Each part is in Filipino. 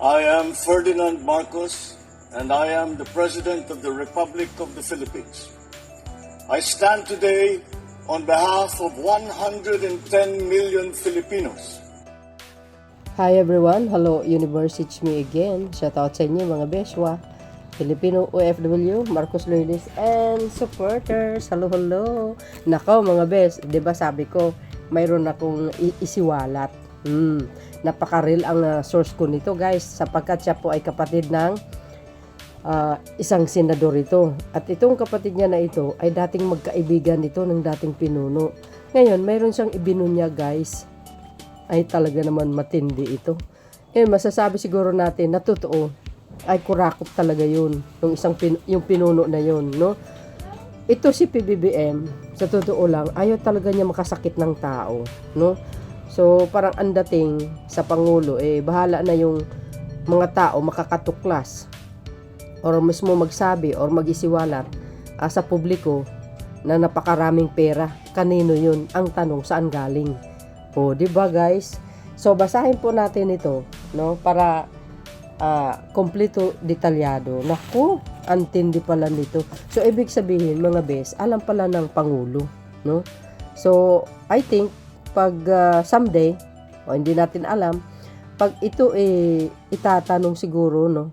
I am Ferdinand Marcos, and I am the President of the Republic of the Philippines. I stand today on behalf of 110 million Filipinos. Hi everyone, hello universe, it's me again. Shoutout sa inyo mga beswa, Filipino OFW, Marcos Loyalists and supporters. Hello. Nako mga bes, 'di ba sabi ko, mayroon akong isiwalat. Napaka-real ang source ko nito guys, sapagkat siya po ay kapatid ng isang senador ito. At itong kapatid niya na ito ay dating magkaibigan nito ng dating pinuno. Ngayon, mayroon siyang ibinunya guys. Ay talaga naman matindi ito. Masasabi siguro natin na totoo ay kurakot talaga yun. Yung pinuno na yun, no? Ito si PBBM, sa totoo lang, ayaw talaga niya makasakit ng tao, no? So, parang ang dating sa Pangulo, bahala na yung mga tao makakatuklas or mismo magsabi or mag-isiwalat sa publiko na napakaraming pera. Kanino yun? Ang tanong, saan galing? O, diba guys? So, basahin po natin ito, no? Para kompleto detalyado. Naku, antindi pala nito. So, ibig sabihin, mga bes, alam pala ng Pangulo, no? So, I think, pag someday, o hindi natin alam, pag ito itatanong siguro, no?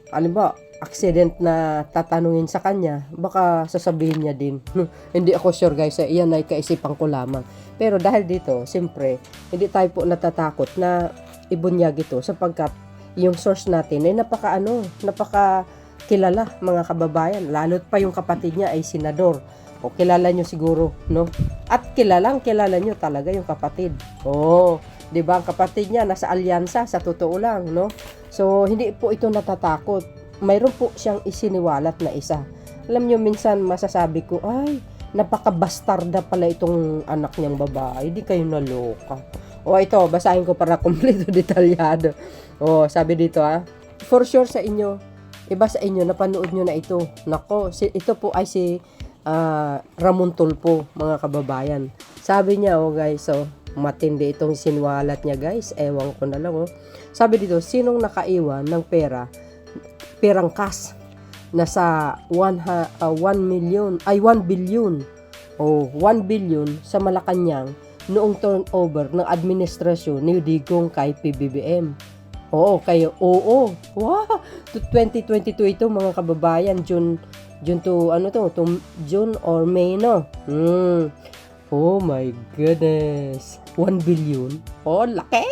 Alam ba, accident na tatanungin sa kanya, baka sasabihin niya din. Hindi ako sure guys, iyan ay kaisipan ko lamang. Pero dahil dito, siyempre, hindi tayo po natatakot na ibunyag ito sapagkat yung source natin ay napaka kilala mga kababayan. Lalo't pa yung kapatid niya ay senador. O kilala nyo siguro, no? At kilala nyo talaga yung kapatid. Oh, 'di ba? Ang kapatid niya nasa alyansa sa totoo lang, no? So hindi po ito natatakot. Mayroon po siyang isiniwalat na isa. Alam nyo, minsan masasabi ko, ay, napaka-bastarda pala itong anak niyang babae. Hindi kayo naloka. O ito, basahin ko para kompleto detalyado. O, sabi dito for sure sa inyo, iba sa inyo, napanood nyo na ito. Nako, ito po ay si Ramon Tulfo, mga kababayan. Sabi niya, guys, matindi itong sinwalat niya guys. Ewan ko na lang, Sabi dito, sinong nakaiwan ng perang cash na sa 1 billion o 1 billion sa Malacanang noong turnover ng administrasyon ni Digong kay PBBM. Wow, to 2022 ito mga kababayan, June or May, no? Oh my goodness, 1 billion? Oh, laki!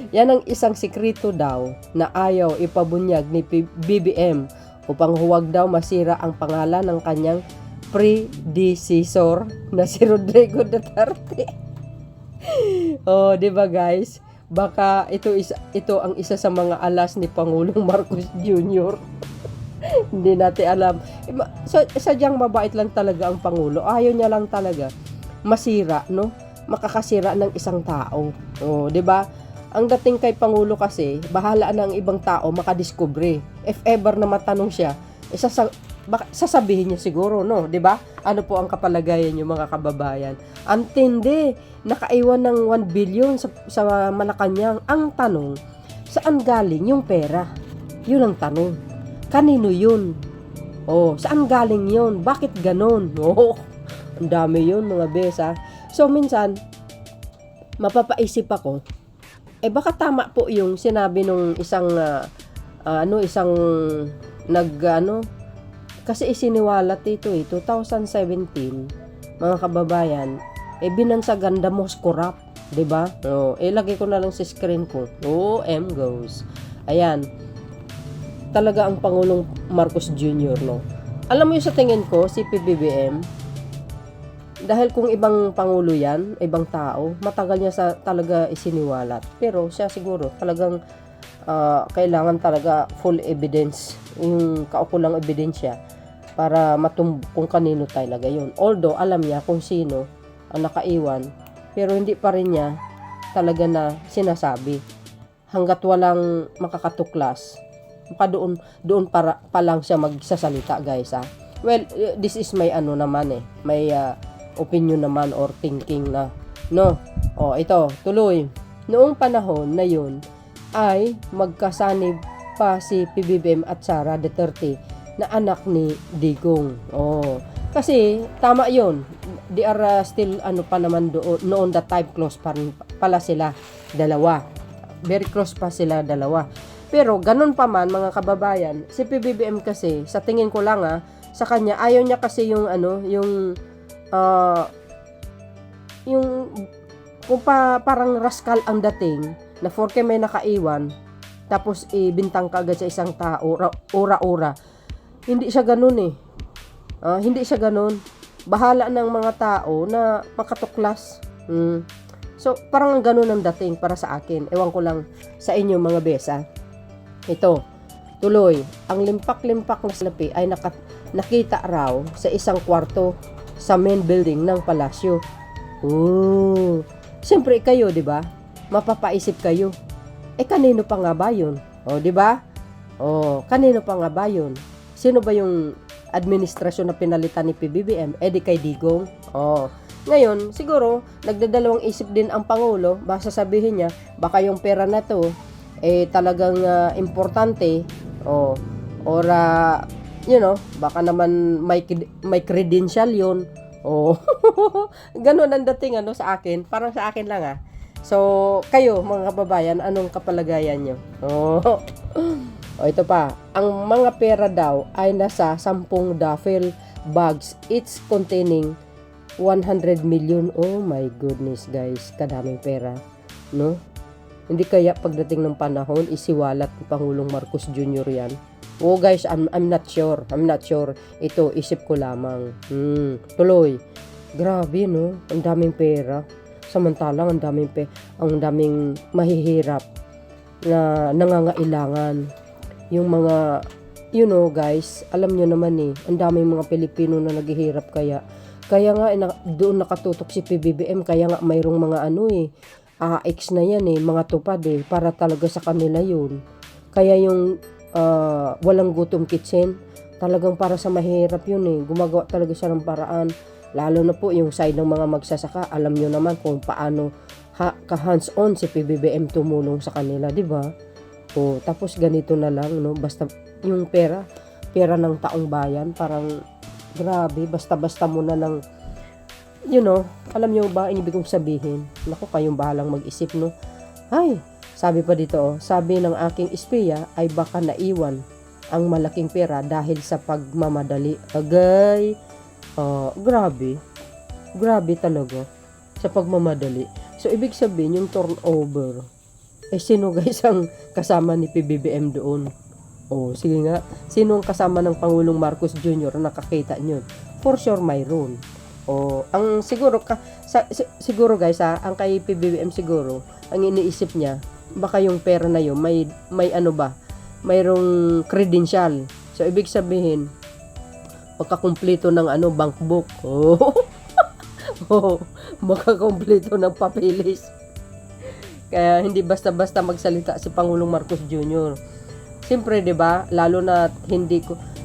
Yan ang isang sikreto daw na ayaw ipabunyag ni BBM upang huwag daw masira ang pangalan ng kanyang predecessor na si Rodrigo Duterte. Oh, 'di ba guys? Baka ito ang isa sa mga alas ni Pangulong Marcos Jr. Hindi natin alam. Sadyang mabait lang talaga ang Pangulo. Ayaw niya lang talaga masira, no? Makakasira ng isang tao. Oh, 'di ba? Ang dating kay Pangulo kasi, bahala na ang ibang tao makadiskubre. If ever na matanong siya, sasabihin niya siguro, no? 'Di ba? Ano po ang kapalagayan niyo mga kababayan? Antindi, nakaiwan ng 1 billion sa Malacanang. Ang tanong, saan galing yung pera? Yun ang tanong. Kanino yun? Oh, saan galing yun? Bakit ganon? Oh, ang dami yun mga besa. So minsan, mapapaisip ako, baka tama po yung sinabi nung isang kasi isiniwalat ito 2017 mga kababayan, binansagan the most corrupt, 'di ba? Ilagay ko na lang sa screen ko. Goes. Ayan. Talaga ang Pangulong Marcos Jr., no. Alam mo yung sa tingin ko si PBBM, dahil kung ibang pangulo yan, ibang tao, matagal niya talaga isiniwalat. Pero siya siguro talagang kailangan talaga full evidence, yung kaukulang ebidensya para kung kanino talaga yun. Although alam niya kung sino ang nakaiwan, pero hindi pa rin niya talaga na sinasabi. Hanggat walang makakatuklas, doon pa lang siya magsasalita guys. Well, this is my may opinion naman or thinking na, no? Ito, tuloy. Noong panahon na yun, ay magkasanib pa si PBBM at Sara Duterte na anak ni Digong. Oh. Kasi tama 'yon. They are still ano pa naman doon noon that time close pa pala sila dalawa. Very close pa sila dalawa. Pero ganun pa man mga kababayan, si PBBM kasi sa tingin ko lang sa kanya ayaw niya kasi yung kung parang rascal ang dating na forke may nakaiwan tapos ibintang kagad sa isang tao ora-ora. Hindi siya ganun hindi siya ganun. Bahala ng mga tao na makatuklas. So parang ganun ang dating para sa akin. Ewan ko lang sa inyo mga besa. Ito, tuloy, ang limpak-limpak na salapi ay nakita raw sa isang kwarto sa main building ng palasyo. Siyempre kayo, 'di ba? Mapapaisip kayo. Kanino pa nga ba 'yun? 'Di ba? Kanino pa nga ba 'yun? Sino ba yung administrasyon na pinalitan ni PBBM? Di kay Digong. Ngayon, siguro nagdadalawang isip din ang Pangulo, baka sabihin niya, baka yung pera na 'to talagang importante baka naman may credential 'yun. Ganun ang dating sa akin. Parang sa akin lang So, kayo mga kababayan, anong kapalagayan nyo? Ito pa. Ang mga pera daw ay nasa 10 duffel bags, each containing 100 million. Oh my goodness guys, kadaming pera, no? Hindi kaya pagdating ng panahon isiwalat ni Pangulong Marcos Jr. yan? Guys, I'm not sure. Ito, isip ko lamang. Tuloy. Grabe, no? Ang daming pera. Samantalang ang daming mahihirap na nangangailangan. Yung mga, guys, alam nyo naman ang daming mga Pilipino na naghihirap kaya nga doon nakatutok si PBBM, kaya nga mayroong mga AX na yan mga tupad para talaga sa kanila yun. Kaya yung walang gutom kitchen, talagang para sa mahirap yun gumagawa talaga siya ng paraan. Lalo na po yung side ng mga magsasaka, alam nyo naman kung paano ka-hands-on si PBBM tumulong sa kanila, di ba? Tapos ganito na lang, no? Basta yung pera ng taong bayan, parang grabe, basta-basta mo na ng, alam nyo ba, inibig kong sabihin, naku, kayong bahalang mag-isip, no? Ay, sabi pa dito, sabi ng aking espiya ay baka naiwan ang malaking pera dahil sa pagmamadali. Agay, grabe talaga sa pagmamadali. So, ibig sabihin, yung turnover, sino guys ang kasama ni PBBM doon? Sige nga, sino ang kasama ng Pangulong Marcos Jr. na nakakita nyo? For sure, mayroon. Ang siguro guys ang kay PBBM siguro, ang iniisip niya, baka yung pera na yun, may mayroong credential. So, ibig sabihin, makakumpleto ng bank book. Makakumpleto ng papeles. Kaya hindi basta-basta magsalita si Pangulong Marcos Jr. Siyempre, 'di ba? Lalo na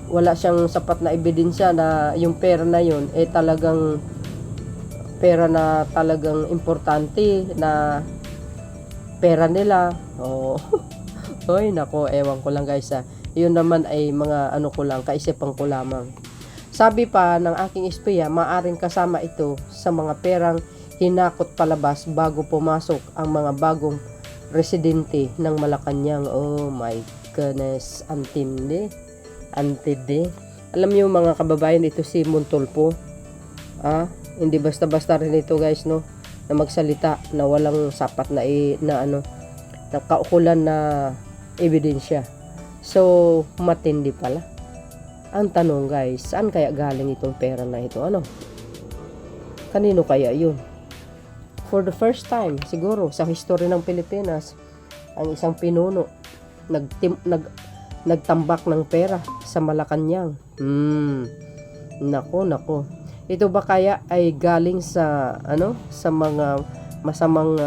wala siyang sapat na ebidensya na yung pera na yun talagang pera na talagang importante na pera nila. Hoy, nako, ewan ko lang guys Yun naman ay mga kaisipan ko lamang. Sabi pa ng aking espiya, maaring kasama ito sa mga perang hinakot palabas bago pumasok ang mga bagong residente ng Malacanang. Oh my goodness, antindi. Alam niyo mga kababayan, ito si Montulfo. Hindi basta-basta rin ito guys, no, na magsalita na walang sapat na kaukulan na ebidensya. So, matindi pala. Ang tanong guys, saan kaya galing itong pera na ito? Kanino kaya yun? For the first time, siguro, sa history ng Pilipinas, ang isang pinuno nagtambak ng pera sa Malacanang. Nako. Ito ba kaya ay galing sa sa mga masamang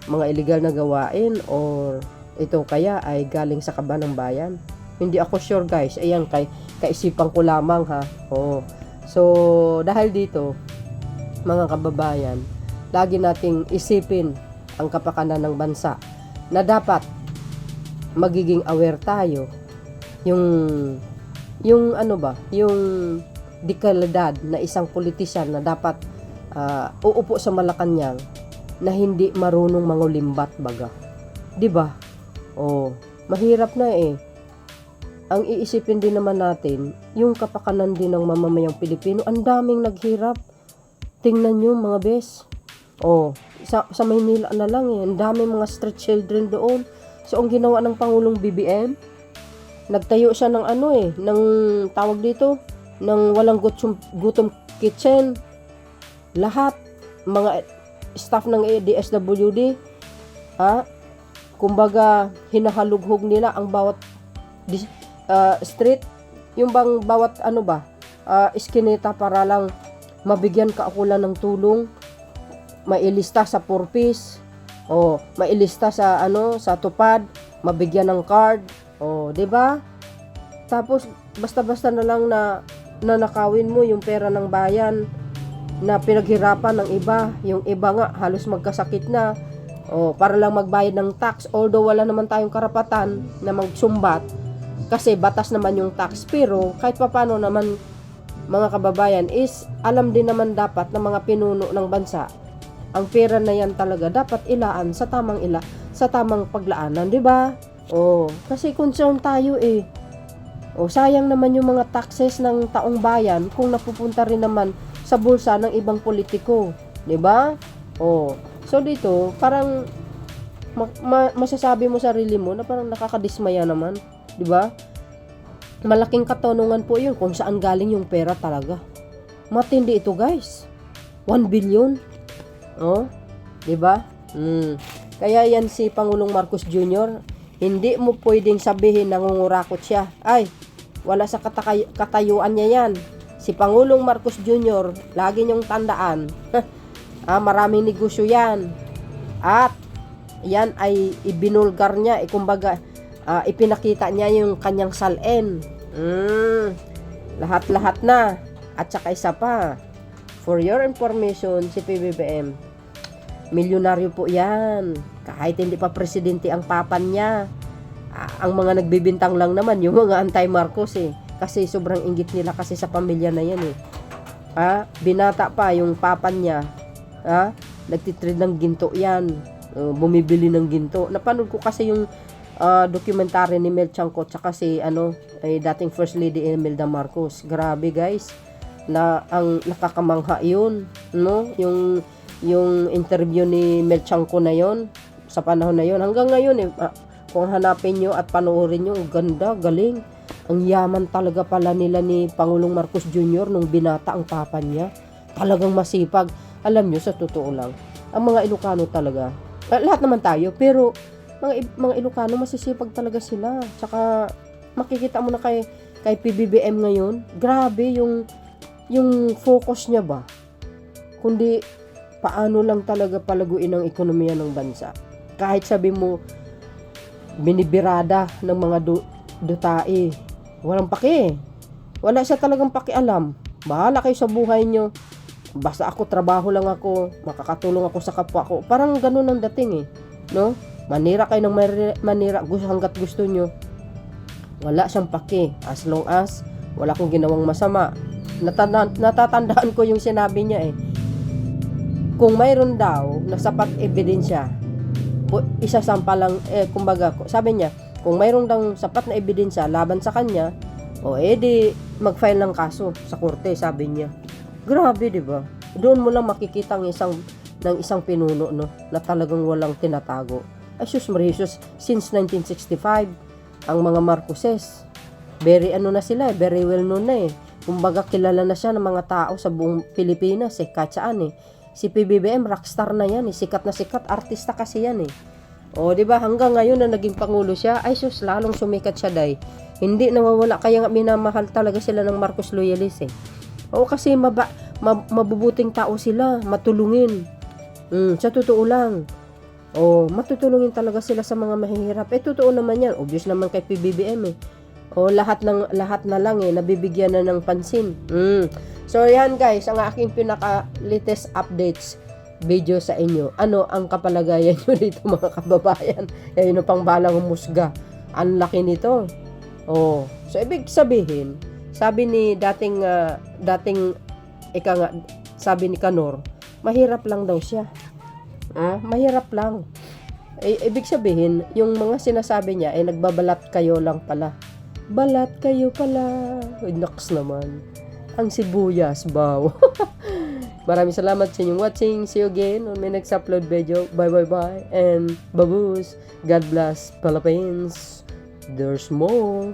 mga illegal na gawain, or ito kaya ay galing sa kaba ng bayan? Hindi ako sure guys. Ayan, kaisipan ko lamang So, dahil dito, mga kababayan, lagi nating isipin ang kapakanan ng bansa. na dapat magiging aware tayo yung ano ba, yung dekalidad na isang politisyan na dapat uupo sa Malacanang na hindi marunong mangulimbat baga. 'Di ba? Oh, mahirap na eh. Ang iisipin din naman natin, yung kapakanan din ng mamamayang Pilipino, ang daming naghirap. Tingnan nyo mga bes. Oh, sa Maynila na lang eh, ang daming mga street children doon. So, ang ginawa ng Pangulong BBM, nagtayo siya ng ano eh, ng tawag dito, ng walang gutom kitchen. Lahat, mga staff ng DSWD, kumbaga, hinahalughog nila ang bawat street, yung bang bawat ano ba, iskinita para lang mabigyan kaukulan ng tulong, mailista sa purpose, o mailista sa ano, sa tupad, mabigyan ng card, o 'di ba? Tapos basta-basta na lang na nanakawin mo yung pera ng bayan na pinaghirapan ng iba, yung iba nga halos magkasakit na, o para lang magbayad ng tax, although wala naman tayong karapatan na magsumbat kasi batas naman yung tax, pero kahit papano naman mga kababayan is alam din naman dapat ng mga pinuno ng bansa ang pera na yan talaga dapat ilaan sa tamang paglaanan, di ba? Oh, kasi concern tayo eh. Oh, sayang naman yung mga taxes ng taong bayan kung napupunta rin naman sa bulsa ng ibang politiko, di ba? Oh, so dito parang masasabi mo sarili mo na parang nakakadismaya naman, di ba? Malaking katanungan po 'yun kung saan galing yung pera talaga. Matindi ito, guys. 1 billion. Oh, 'di ba? Kaya yan si Pangulong Marcos Jr., hindi mo pwedeng sabihin nangungurakot siya. Ay, wala sa katayuan niya yan. Si Pangulong Marcos Jr., lagi niyong tandaan, maraming negosyo yan. At yan ay ibinulgar niya, kumbaga ipinakita niya yung kanyang salin. Lahat-lahat na. At saka isa pa, for your information, si PBBM, milyonaryo po yan. Kahit hindi pa presidente ang papan niya. Ang mga nagbibintang lang naman, yung mga anti-Marcos eh. Kasi sobrang inggit nila kasi sa pamilya na yan eh. Binata pa yung papan niya. Nagtitrade ng ginto yan. Bumibili ng ginto. Napanood ko kasi yung documentary ni Mel Chanco tsaka si dating First Lady Imelda Marcos. Grabe guys, na ang nakakamangha yun, no? Yung interview ni Mel Chanco na yon sa panahon na yon hanggang ngayon kung hanapin nyo at panoorin nyo, ganda, galing, ang yaman talaga pala nila ni Pangulong Marcos Jr. nung binata ang papa niya. Talagang masipag. Alam nyo, sa totoo lang, ang mga Ilocano talaga, lahat naman tayo, pero mga Ilocano masisipag talaga sila. Tsaka makikita mo na kay PBBM ngayon, grabe yung focus niya ba, kundi paano lang talaga palaguin ang ekonomiya ng bansa. Kahit sabi mo binibirada ng mga dutae, walang paki. Wala siya talagang pakialam. Bahala kayo sa buhay nyo, basta ako, trabaho lang ako, makakatulong ako sa kapwa ko. Parang ganun ang dating eh, no? Manira kayo ng manira hanggat gusto nyo. Wala siyang paki. As long as wala akong ginawang masama. Natatandaan ko yung sinabi niya eh. Kung mayroon daw na sapat ebidensya, isasampa lang, kumbaga, sabi niya, kung mayroon daw sapat na ebidensya laban sa kanya, edi mag-file ng kaso sa korte, sabi niya. Grabe, di ba? Doon mo lang makikita ng isang pinuno, no, na talagang walang tinatago. Ay, sus Mauritius, since 1965, ang mga Marcoses, very na sila, very well known na eh. Kumbaga, kilala na siya ng mga tao sa buong Pilipinas eh, kahit saan eh. Si PBBM, rockstar na yan eh, sikat na sikat, artista kasi yan eh. O, di ba, hanggang ngayon na naging pangulo siya, ay sus, lalong sumikat siya day. Hindi nawawala, kaya nga minamahal talaga sila ng Marcos loyalist eh. O, kasi mabubuting tao sila, matulungin. Sa totoo lang. Matutulungin talaga sila sa mga mahihirap. Totoo naman yan. Obvious naman kay PBBM eh. Lahat na lang eh, nabibigyan na ng pansin. So yan guys, ang aking pinaka latest updates video sa inyo. Ano ang kapalagayan nyo dito mga kababayan? Kaya yun pang balang humusga. Ang laki nito. Oh, so ibig sabihin, sabi ni dating sabi ni Kanor, mahirap lang daw siya. Mahirap lang. Ibig sabihin, yung mga sinasabi niya ay nagbabalat kayo lang pala. Balat kayo pala. Uy, naks naman. Ang sibuyas, baw. Maraming salamat sa inyong watching. See you again on my next upload video. Bye bye bye. And baboos. God bless Philippines. There's more.